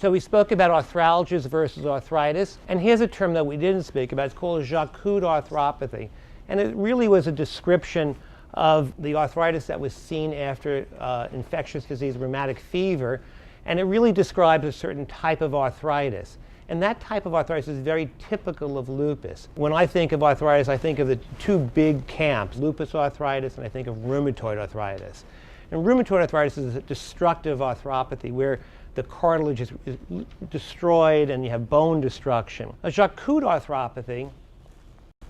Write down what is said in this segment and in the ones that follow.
So we spoke about arthralgias versus arthritis, and here's a term that we didn't speak about. It's called Charcot arthropathy, and it really was a description of the arthritis that was seen after infectious disease, rheumatic fever, and it really describes a certain type of arthritis. And that type of arthritis is very typical of lupus. When I think of arthritis, I think of the two big camps, lupus arthritis and I think of rheumatoid arthritis. And rheumatoid arthritis is a destructive arthropathy where the cartilage is destroyed and you have bone destruction. A Charcot arthropathy,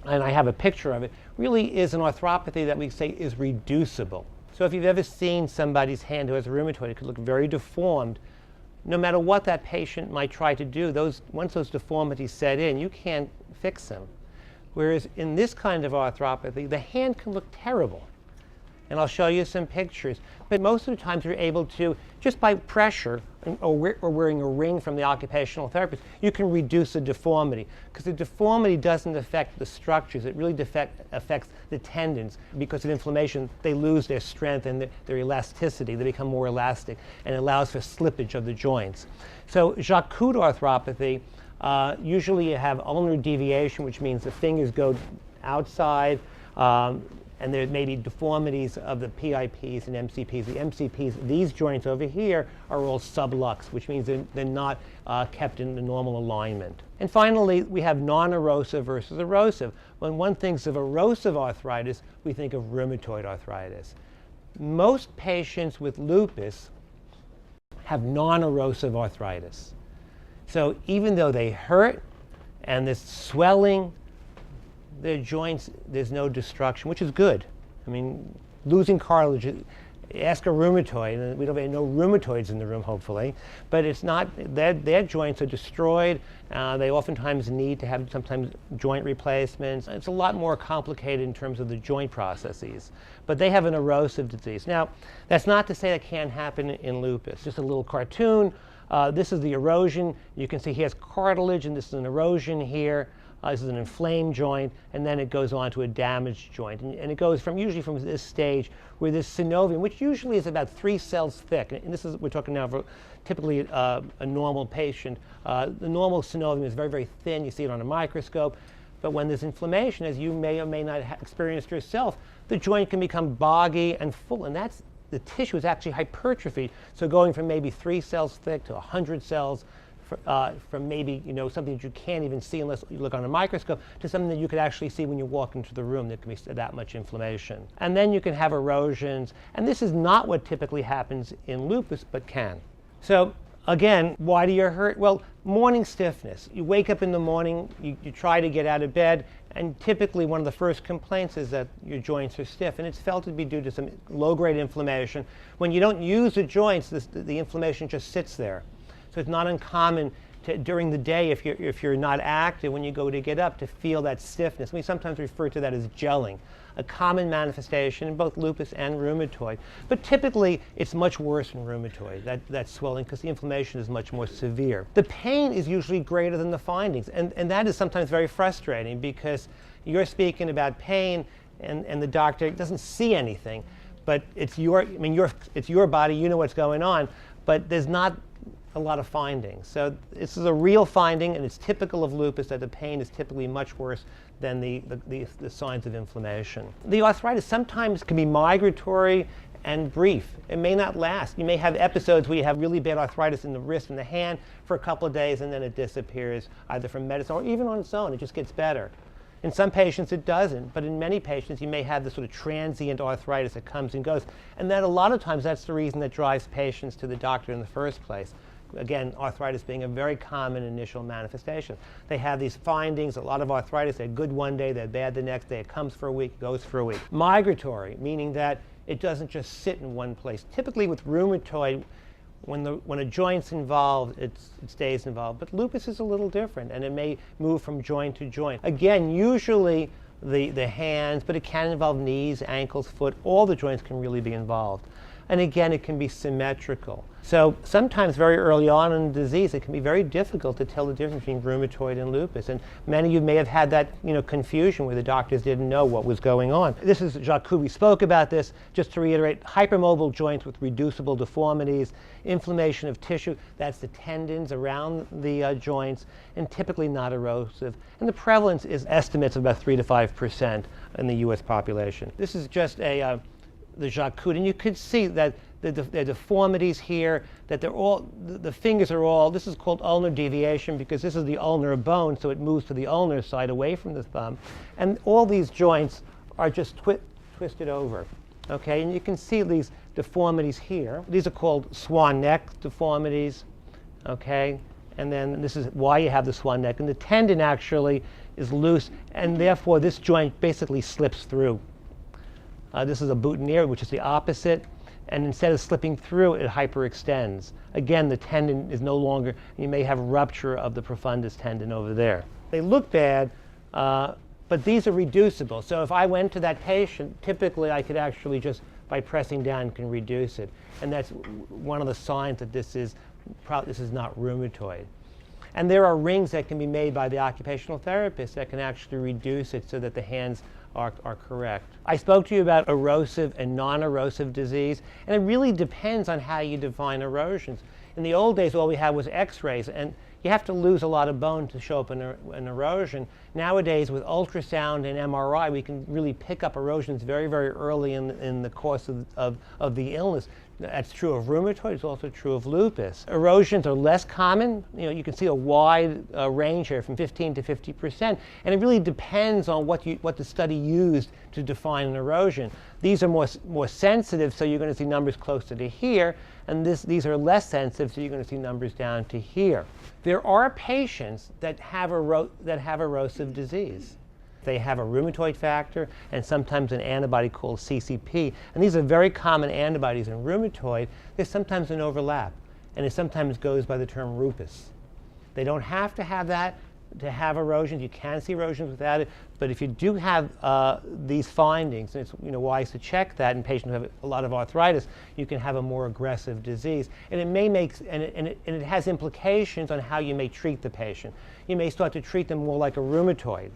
and I have a picture of it, really is an arthropathy that we say is reducible. So if you've ever seen somebody's hand who has a rheumatoid, it could look very deformed. No matter what that patient might try to do, once those deformities set in, you can't fix them. Whereas in this kind of arthropathy, the hand can look terrible. And I'll show you some pictures. But most of the times you're able to, just by pressure or wearing a ring from the occupational therapist, you can reduce the deformity. Because the deformity doesn't affect the structures. It really affects the tendons. Because of inflammation, they lose their strength and their elasticity. They become more elastic, and it allows for slippage of the joints. So Charcot arthropathy, usually you have ulnar deviation, which means the fingers go outside. And there may be deformities of the PIPs and MCPs. The MCPs, these joints over here, are all sublux, which means they're not kept in the normal alignment. And finally, we have non-erosive versus erosive. When one thinks of erosive arthritis, we think of rheumatoid arthritis. Most patients with lupus have non-erosive arthritis. So even though they hurt and there's swelling, their joints, there's no destruction, which is good. I mean, losing cartilage, ask a rheumatoid, and we don't have no rheumatoids in the room, hopefully, but it's not, their joints are destroyed. They oftentimes need to have sometimes joint replacements. It's a lot more complicated in terms of the joint processes, but they have an erosive disease. Now, that's not to say that can't happen in lupus. Just a little cartoon. This is the erosion. You can see he has cartilage, and this is an erosion here. This is an inflamed joint, and then it goes on to a damaged joint. And it goes usually from this stage where this synovium, which usually is about 3 cells thick, and this is, we're talking now for typically a normal patient. The normal synovium is very, very thin. You see it on a microscope. But when there's inflammation, as you may or may not have experienced yourself, the joint can become boggy and full, and the tissue is actually hypertrophied. So going from maybe 3 cells thick to 100 cells, from maybe something that you can't even see unless you look on a microscope, to something that you could actually see when you walk into the room. There can be that much inflammation. And then you can have erosions. And this is not what typically happens in lupus, but can. So again, why do you hurt? Well, morning stiffness. You wake up in the morning, you try to get out of bed, and typically one of the first complaints is that your joints are stiff, and it's felt to be due to some low-grade inflammation. When you don't use the joints, the inflammation just sits there. So it's not uncommon during the day, if you're not active, when you go to get up, to feel that stiffness. We sometimes refer to that as gelling, a common manifestation in both lupus and rheumatoid. But typically, it's much worse in rheumatoid, that swelling, because the inflammation is much more severe. The pain is usually greater than the findings, and that is sometimes very frustrating, because you're speaking about pain, and the doctor doesn't see anything. But it's your body, you know what's going on, but there's not a lot of findings. So this is a real finding, and it's typical of lupus that the pain is typically much worse than the signs of inflammation. The arthritis sometimes can be migratory and brief. It may not last. You may have episodes where you have really bad arthritis in the wrist and the hand for a couple of days, and then it disappears, either from medicine or even on its own. It just gets better. In some patients it doesn't, but in many patients you may have this sort of transient arthritis that comes and goes. And then a lot of times that's the reason that drives patients to the doctor in the first place. Again, arthritis being a very common initial manifestation. They have these findings, a lot of arthritis, they're good one day, they're bad the next day, it comes for a week, it goes for a week. Migratory, meaning that it doesn't just sit in one place. Typically with rheumatoid, when a joint's involved, it stays involved. But lupus is a little different, and it may move from joint to joint. Again, usually the hands, but it can involve knees, ankles, foot, all the joints can really be involved. And again, it can be symmetrical. So sometimes very early on in the disease, it can be very difficult to tell the difference between rheumatoid and lupus. And many of you may have had that confusion where the doctors didn't know what was going on. This is Jacques Coud. We spoke about this. Just to reiterate, hypermobile joints with reducible deformities, inflammation of tissue, that's the tendons around the joints, and typically not erosive. And the prevalence is estimates of about 3 to 5% in the US population. This is just the Jacques Coud, and you could see that the deformities here, that they're all, the fingers are all, this is called ulnar deviation because this is the ulnar bone, so it moves to the ulnar side away from the thumb. And all these joints are just twisted over, okay? And you can see these deformities here. These are called swan neck deformities, okay? And then this is why you have the swan neck. And the tendon actually is loose, and therefore this joint basically slips through. This is a boutonniere, which is the opposite. And instead of slipping through, it hyperextends. Again, the tendon is no longer, you may have rupture of the profundus tendon over there. They look bad, but these are reducible. So if I went to that patient, typically I could actually just, by pressing down, can reduce it. And that's one of the signs that this is not rheumatoid. And there are rings that can be made by the occupational therapist that can actually reduce it so that the hands are correct. I spoke to you about erosive and non-erosive disease, and it really depends on how you define erosions. In the old days, all we had was x-rays, and you have to lose a lot of bone to show up an erosion. Nowadays, with ultrasound and MRI, we can really pick up erosions very, very early in the course of the illness. That's true of rheumatoid. It's also true of lupus. Erosions are less common. You can see a wide range here, from 15 to 50%, and it really depends on what the study used to define an erosion. These are more sensitive, so you're going to see numbers closer to here, and these are less sensitive, so you're going to see numbers down to here. There are patients that have erosive disease. They have a rheumatoid factor and sometimes an antibody called CCP. And these are very common antibodies in rheumatoid. There's sometimes an overlap, and it sometimes goes by the term rupus. They don't have to have that to have erosions. You can see erosions without it. But if you do have these findings, and it's wise to check that in patients who have a lot of arthritis, you can have a more aggressive disease. And it may make, and it has implications on how you may treat the patient. You may start to treat them more like a rheumatoid.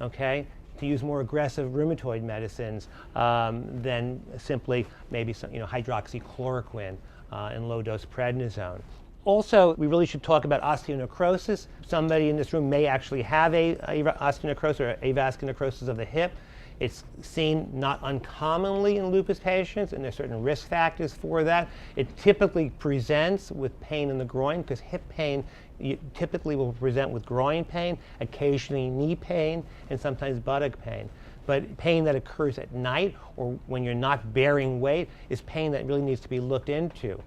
Okay, to use more aggressive rheumatoid medicines than simply maybe some, hydroxychloroquine and low-dose prednisone. Also, we really should talk about osteonecrosis. Somebody in this room may actually have osteonecrosis or avascular necrosis of the hip. It's seen not uncommonly in lupus patients, and there's certain risk factors for that. It typically presents with pain in the groin, because hip pain typically will present with groin pain, occasionally knee pain, and sometimes buttock pain. But pain that occurs at night or when you're not bearing weight is pain that really needs to be looked into.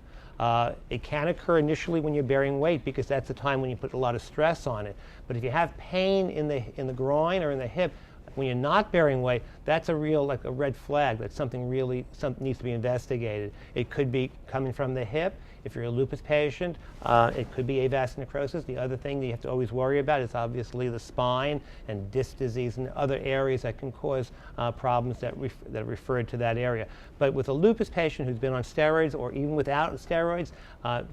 It can occur initially when you're bearing weight, because that's the time when you put a lot of stress on it. But if you have pain in the groin or in the hip, when you're not bearing weight, that's a real, like a red flag that something needs to be investigated. It could be coming from the hip. If you're a lupus patient, it could be avascular necrosis. The other thing that you have to always worry about is obviously the spine and disc disease and other areas that can cause problems that are referred to that area. But with a lupus patient who's been on steroids, or even without steroids,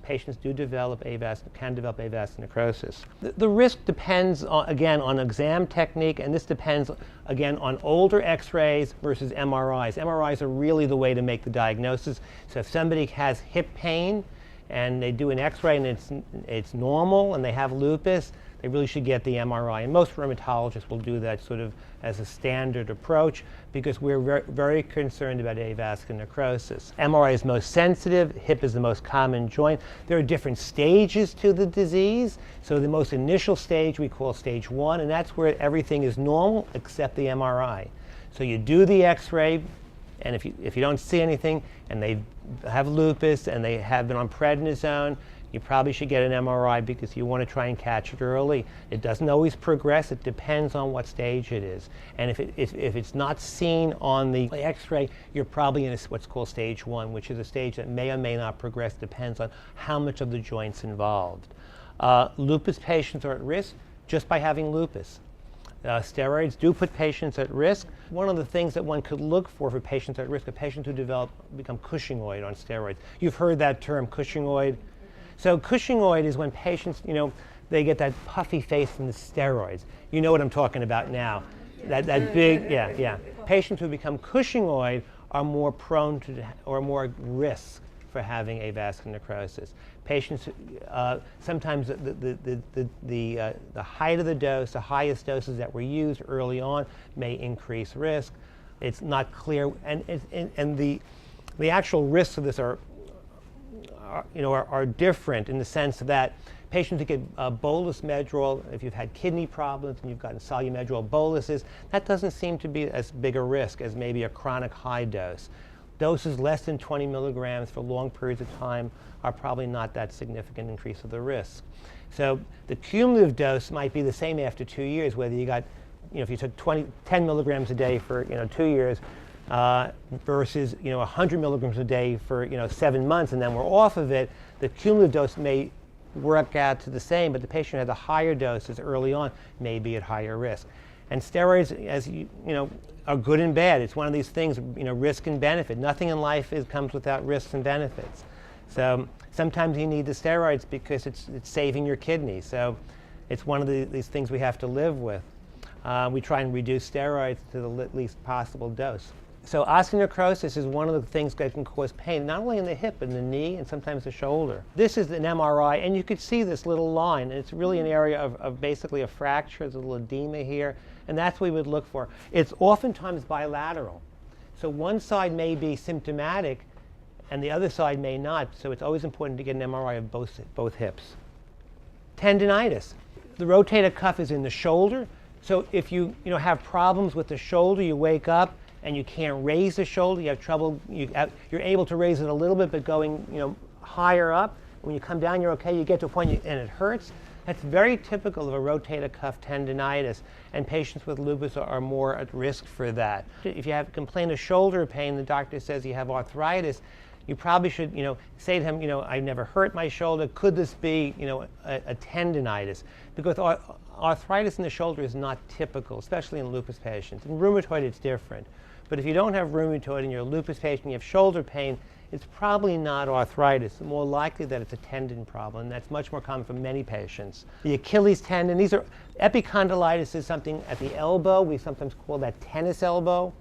patients can develop avascular necrosis. The risk depends, again, on exam technique, and this depends, again, on older x-rays versus MRIs. MRIs are really the way to make the diagnosis. So if somebody has hip pain, and they do an x-ray and it's normal and they have lupus, they really should get the MRI. And most rheumatologists will do that sort of as a standard approach, because we're very, very concerned about avascular necrosis. MRI is most sensitive. Hip is the most common joint. There are different stages to the disease. So the most initial stage we call stage 1, and that's where everything is normal except the MRI. So you do the x-ray, and if you don't see anything, and they have lupus and they have been on prednisone, you probably should get an MRI, because you want to try and catch it early. It doesn't always progress. It depends on what stage it is. And if it's not seen on the x-ray, you're probably in what's called stage 1, which is a stage that may or may not progress. Depends on how much of the joint's involved. Lupus patients are at risk just by having lupus. Steroids do put patients at risk. One of the things that one could look for patients at risk are patients who become Cushingoid on steroids. You've heard that term, Cushingoid. So Cushingoid is when patients, they get that puffy face from the steroids. You know what I'm talking about now. That big, yeah. Patients who become Cushingoid are more prone to, or more at risk for having avascular necrosis. Patients, sometimes the height of the dose, the highest doses that were used early on may increase risk. It's not clear, and the actual risks of this are different in the sense that patients who get bolus Medrol, if you've had kidney problems and you've gotten Solu-Medrol boluses, that doesn't seem to be as big a risk as maybe a chronic high dose. Doses less than 20 milligrams for long periods of time are probably not that significant increase of the risk. So the cumulative dose might be the same after 2 years, whether you got, if you took 10 milligrams a day for 2 years versus 100 milligrams a day for 7 months, and then we're off of it. The cumulative dose may work out to the same, but the patient who had the higher doses early on may be at higher risk. And steroids, as are good and bad. It's one of these things, risk and benefit. Nothing in life comes without risks and benefits. So sometimes you need the steroids because it's saving your kidney. So it's one of these things we have to live with. We try and reduce steroids to the least possible dose. So osteonecrosis is one of the things that can cause pain, not only in the hip, but in the knee and sometimes the shoulder. This is an MRI, and you could see this little line. And it's really an area of basically a fracture. There's a little edema here, and that's what we would look for. It's oftentimes bilateral. So one side may be symptomatic, and the other side may not. So it's always important to get an MRI of both hips. Tendinitis. The rotator cuff is in the shoulder. So if you have problems with the shoulder, you wake up and you can't raise the shoulder, you have trouble, you're able to raise it a little bit, but going higher up. When you come down, you're okay. You get to a point and it hurts. That's very typical of a rotator cuff tendinitis, and patients with lupus are more at risk for that. If you complain of shoulder pain, the doctor says you have arthritis, you probably should say to him, I've never hurt my shoulder. Could this be a tendinitis? Because arthritis in the shoulder is not typical, especially in lupus patients. In rheumatoid, it's different. But if you don't have rheumatoid and you're a lupus patient, you have shoulder pain, it's probably not arthritis. It's more likely that it's a tendon problem. And that's much more common for many patients. The Achilles tendon, epicondylitis is something at the elbow. We sometimes call that tennis elbow.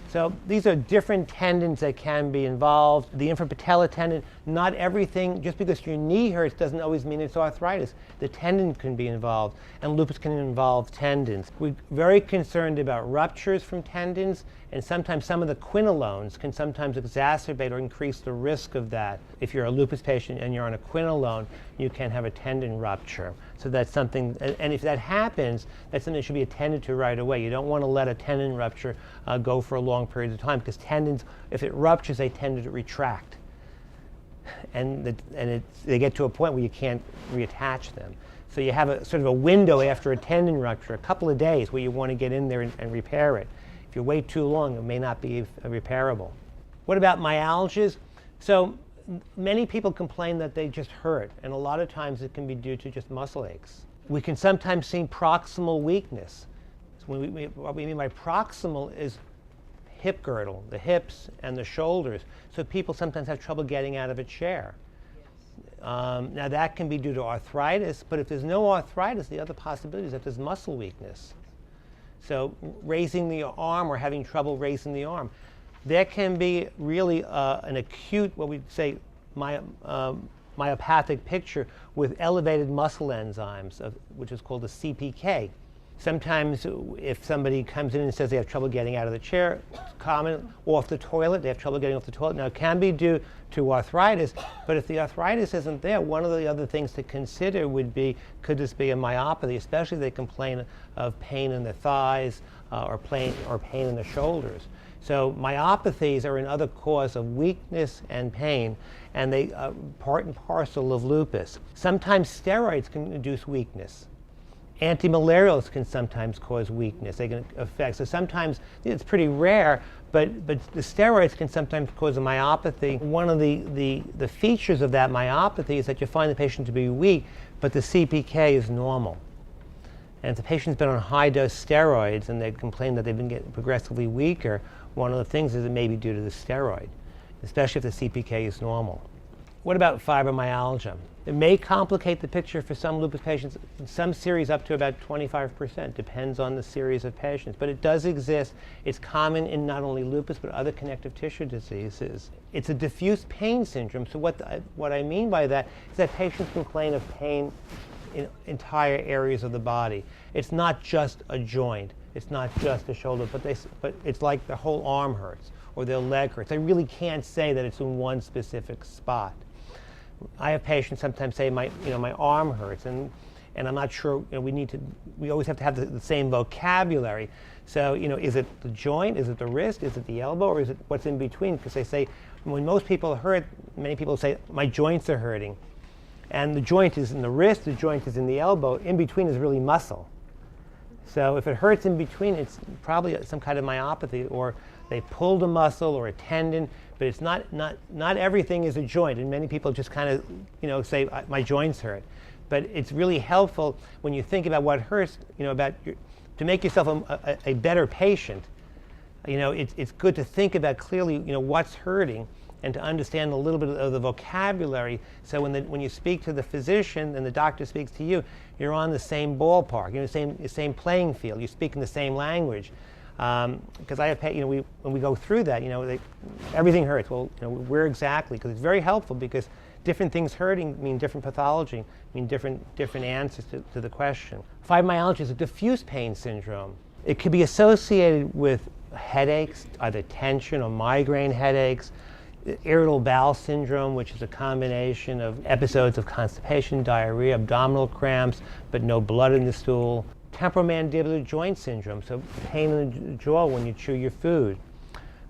So these are different tendons that can be involved. The infrapatellar tendon, not everything, just because your knee hurts doesn't always mean it's arthritis. The tendon can be involved, and lupus can involve tendons. We're very concerned about ruptures from tendons, and sometimes some of the quinolones can sometimes exacerbate or increase the risk of that. If you're a lupus patient and you're on a quinolone, you can have a tendon rupture. So that's something, and if that happens, that's something that should be attended to right away. You don't want to let a tendon rupture go for a long period of time, because tendons, if it ruptures, they tend to retract. And they get to a point where you can't reattach them. So you have a sort of a window after a tendon rupture, a couple of days, where you want to get in there and repair it. If you wait too long, it may not be repairable. What about myalgias? So many people complain that they just hurt, and a lot of times it can be due to just muscle aches. We can sometimes see proximal weakness. So what we mean by proximal is hip girdle, the hips and the shoulders. So people sometimes have trouble getting out of a chair. Now that can be due to arthritis, but if there's no arthritis, the other possibility is that there's muscle weakness. So raising the arm or having trouble raising the arm. There can be really an acute, what we'd say, myopathic picture with elevated muscle enzymes, which is called the CPK. Sometimes if somebody comes in and says they have trouble getting out of the chair, it's common, off the toilet, they have trouble getting off the toilet. Now it can be due to arthritis, but if the arthritis isn't there, one of the other things to consider would be, could this be a myopathy, especially if they complain of pain in the thighs or pain in the shoulders. So myopathies are another cause of weakness and pain, and they are part and parcel of lupus. Sometimes steroids can induce weakness. Antimalarials can sometimes cause weakness. They can affect. So sometimes it's pretty rare, but the steroids can sometimes cause a myopathy. One of the features of that myopathy is that you find the patient to be weak, but the CPK is normal. And if the patient's been on high-dose steroids and they complain that they've been getting progressively weaker, one of the things is it may be due to the steroid, especially if the CPK is normal. What about fibromyalgia? It may complicate the picture for some lupus patients, in some series up to about 25%, depends on the series of patients. But it does exist. It's common in not only lupus, but other connective tissue diseases. It's a diffuse pain syndrome. So what I mean by that is that patients complain of pain in entire areas of the body. It's not just a joint. It's not just a shoulder, but it's like the whole arm hurts or their leg hurts. They really can't say that it's in one specific spot. I have patients sometimes say my arm hurts, and I'm not sure. We always have to have the same vocabulary. So is it the joint? Is it the wrist? Is it the elbow? Or is it what's in between? Because they say when most people hurt, many people say my joints are hurting, and the joint is in the wrist. The joint is in the elbow. In between is really muscle. So if it hurts in between, it's probably some kind of myopathy, or they pulled a muscle or a tendon. But it's not everything is a joint, and many people just kind of say my joints hurt. But it's really helpful when you think about what hurts, to make yourself a better patient. It's good to think about clearly, what's hurting, and to understand a little bit of the vocabulary. So when you speak to the physician and the doctor speaks to you, you're on the same ballpark, the same playing field. You speak in the same language. Because I have, when we go through that, everything hurts. Well, where exactly? Because it's very helpful, because different things hurting mean different pathology, mean different answers to the question. Fibromyalgia is a diffuse pain syndrome. It could be associated with headaches, either tension or migraine headaches, irritable bowel syndrome, which is a combination of episodes of constipation, diarrhea, abdominal cramps, but no blood in the stool. Temporomandibular joint syndrome, so pain in the jaw when you chew your food.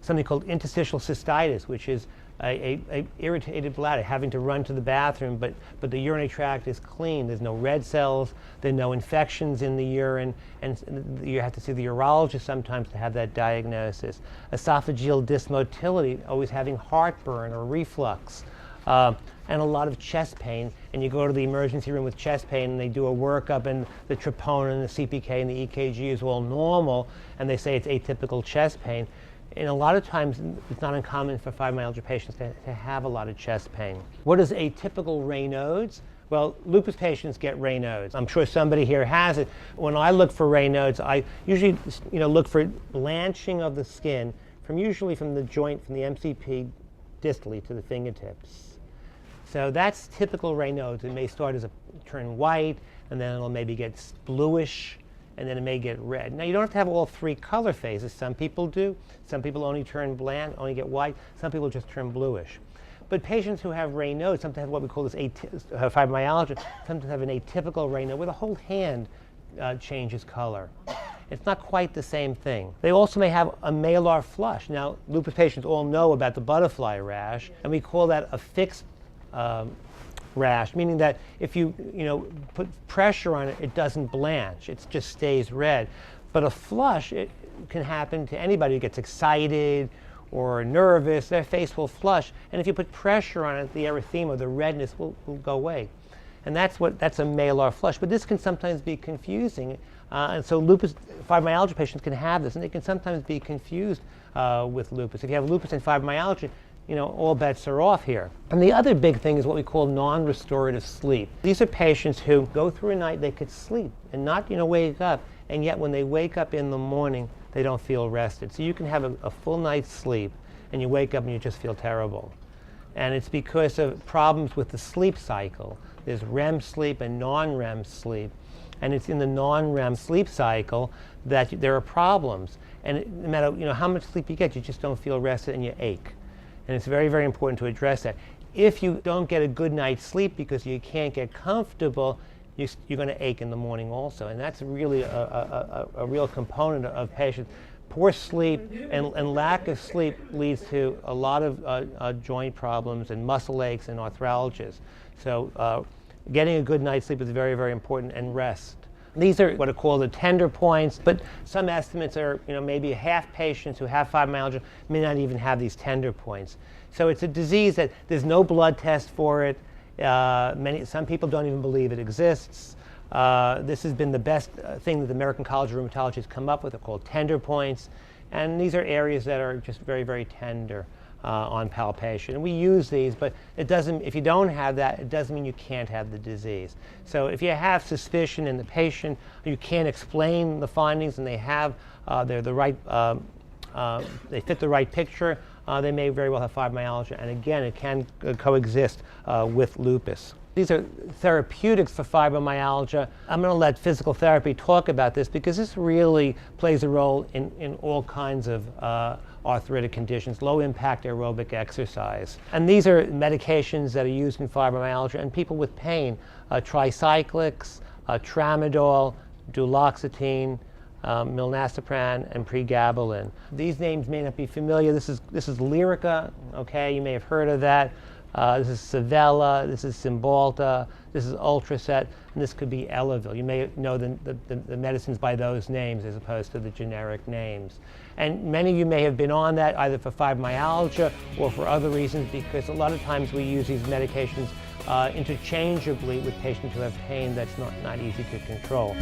Something called interstitial cystitis, which is a irritated bladder, having to run to the bathroom, but the urinary tract is clean. There's no red cells, there are no infections in the urine, and you have to see the urologist sometimes to have that diagnosis. Esophageal dysmotility, always having heartburn or reflux. And a lot of chest pain, and you go to the emergency room with chest pain, and they do a workup, and the troponin and the CPK and the EKG is all normal, and they say it's atypical chest pain. And a lot of times, it's not uncommon for fibromyalgia patients to have a lot of chest pain. What is atypical Raynaud's? Well, lupus patients get Raynaud's. I'm sure somebody here has it. When I look for Raynaud's, I usually look for blanching of the skin, usually from the joint, from the MCP distally to the fingertips. So that's typical Raynaud's. It may start as turn white, and then it'll maybe get bluish, and then it may get red. Now, you don't have to have all three color phases. Some people do. Some people only turn bland, only get white. Some people just turn bluish. But patients who have Raynaud's sometimes have what we call this fibromyalgia, sometimes have an atypical Raynaud where the whole hand changes color. It's not quite the same thing. They also may have a malar flush. Now, lupus patients all know about the butterfly rash, and we call that a fixed rash, meaning that if you put pressure on it, it doesn't blanch. It just stays red. But a flush, it can happen to anybody who gets excited or nervous. Their face will flush, and if you put pressure on it, the erythema, the redness, will go away. And that's a malar flush. But this can sometimes be confusing, and so fibromyalgia patients can have this, and they can sometimes be confused with lupus. If you have lupus and fibromyalgia, all bets are off here. And the other big thing is what we call non-restorative sleep. These are patients who go through a night, they could sleep and not, wake up, and yet when they wake up in the morning, they don't feel rested. So you can have a full night's sleep, and you wake up and you just feel terrible. And it's because of problems with the sleep cycle. There's REM sleep and non-REM sleep. And it's in the non-REM sleep cycle that there are problems. And no matter how much sleep you get, you just don't feel rested and you ache. And it's very, very important to address that. If you don't get a good night's sleep because you can't get comfortable, you're going to ache in the morning also. And that's really a real component of patients. Poor sleep and lack of sleep leads to a lot of joint problems and muscle aches and arthralgias. So getting a good night's sleep is very, very important, and rest. These are what are called the tender points, but some estimates are, maybe half patients who have fibromyalgia may not even have these tender points. So it's a disease that there's no blood test for it. Some people don't even believe it exists. This has been the best thing that the American College of Rheumatology has come up with. They're called tender points. And these are areas that are just very, very tender on palpation. And we use these, but it doesn't, if you don't have that, it doesn't mean you can't have the disease. So if you have suspicion in the patient, you can't explain the findings, and they have, they're the right, they fit the right picture, they may very well have fibromyalgia. And again, it can coexist with lupus. These are therapeutics for fibromyalgia. I'm going to let physical therapy talk about this because this really plays a role in all kinds of arthritic conditions, low impact aerobic exercise. And these are medications that are used in fibromyalgia and people with pain, tricyclics, tramadol, duloxetine, milnacipran, and pregabalin. These names may not be familiar. This is Lyrica, okay? You may have heard of that. This is Savella, this is Cymbalta, this is Ultracet, and this could be Elavil. You may know the medicines by those names as opposed to the generic names. And many of you may have been on that either for fibromyalgia or for other reasons, because a lot of times we use these medications interchangeably with patients who have pain that's not easy to control.